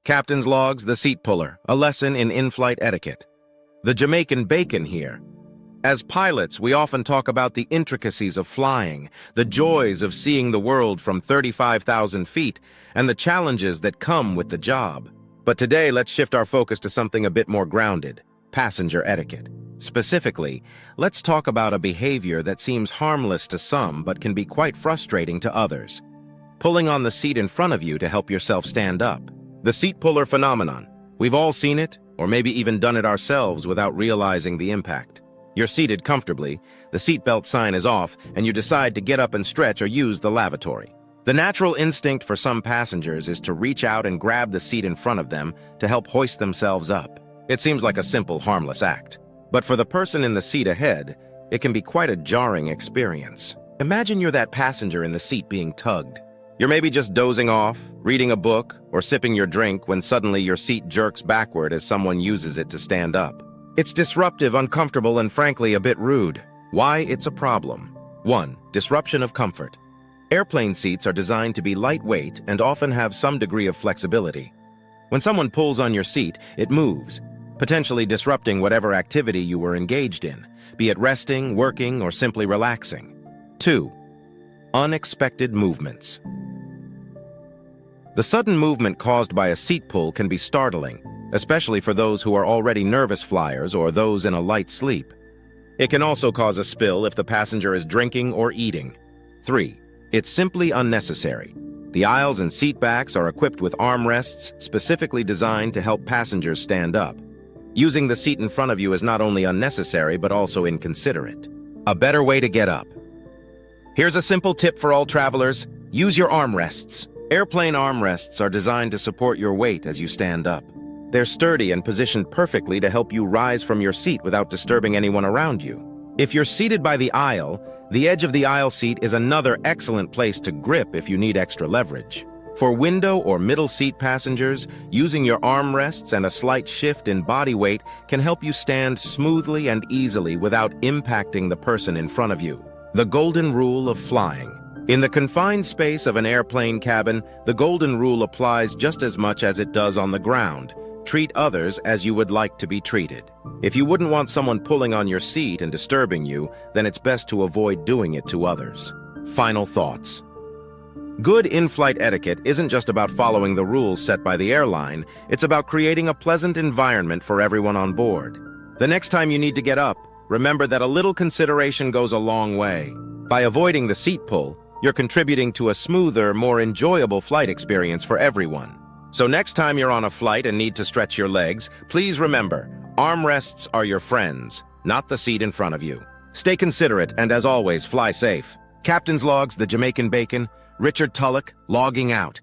Captain's Logs, the seat puller, a lesson in in-flight etiquette. The Jamaican bacon here. As pilots, we often talk about the intricacies of flying, the joys of seeing the world from 35,000 feet, and the challenges that come with the job. But today, let's shift our focus to something a bit more grounded: passenger etiquette. Specifically, let's talk about a behavior that seems harmless to some but can be quite frustrating to others: pulling on the seat in front of you to help yourself stand up. The seat puller phenomenon. We've all seen it, or maybe even done it ourselves without realizing the impact. You're seated comfortably, the seatbelt sign is off, and you decide to get up and stretch or use the lavatory. The natural instinct for some passengers is to reach out and grab the seat in front of them to help hoist themselves up. It seems like a simple, harmless act. But for the person in the seat ahead, it can be quite a jarring experience. Imagine you're that passenger in the seat being tugged. You're maybe just dozing off, reading a book, or sipping your drink when suddenly your seat jerks backward as someone uses it to stand up. It's disruptive, uncomfortable, and frankly a bit rude. Why it's a problem? 1. Disruption of comfort. Airplane seats are designed to be lightweight and often have some degree of flexibility. When someone pulls on your seat, it moves, potentially disrupting whatever activity you were engaged in, be it resting, working, or simply relaxing. 2. Unexpected movements. The sudden movement caused by a seat pull can be startling, especially for those who are already nervous flyers or those in a light sleep. It can also cause a spill if the passenger is drinking or eating. 3. It's simply unnecessary. The aisles and seat backs are equipped with armrests specifically designed to help passengers stand up. Using the seat in front of you is not only unnecessary but also inconsiderate. A better way to get up. Here's a simple tip for all travelers: use your armrests. Airplane armrests are designed to support your weight as you stand up. They're sturdy and positioned perfectly to help you rise from your seat without disturbing anyone around you. If you're seated by the aisle, the edge of the aisle seat is another excellent place to grip if you need extra leverage. For window or middle seat passengers, using your armrests and a slight shift in body weight can help you stand smoothly and easily without impacting the person in front of you. The golden rule of flying. In the confined space of an airplane cabin, the golden rule applies just as much as it does on the ground. Treat others as you would like to be treated. If you wouldn't want someone pulling on your seat and disturbing you, then it's best to avoid doing it to others. Final thoughts. Good in-flight etiquette isn't just about following the rules set by the airline, it's about creating a pleasant environment for everyone on board. The next time you need to get up, remember that a little consideration goes a long way. By avoiding the seat pull, you're contributing to a smoother, more enjoyable flight experience for everyone. So next time you're on a flight and need to stretch your legs, please remember, armrests are your friends, not the seat in front of you. Stay considerate and, as always, fly safe. Captain's Logs, the Jamaican Bacon, Richard Tulloch, logging out.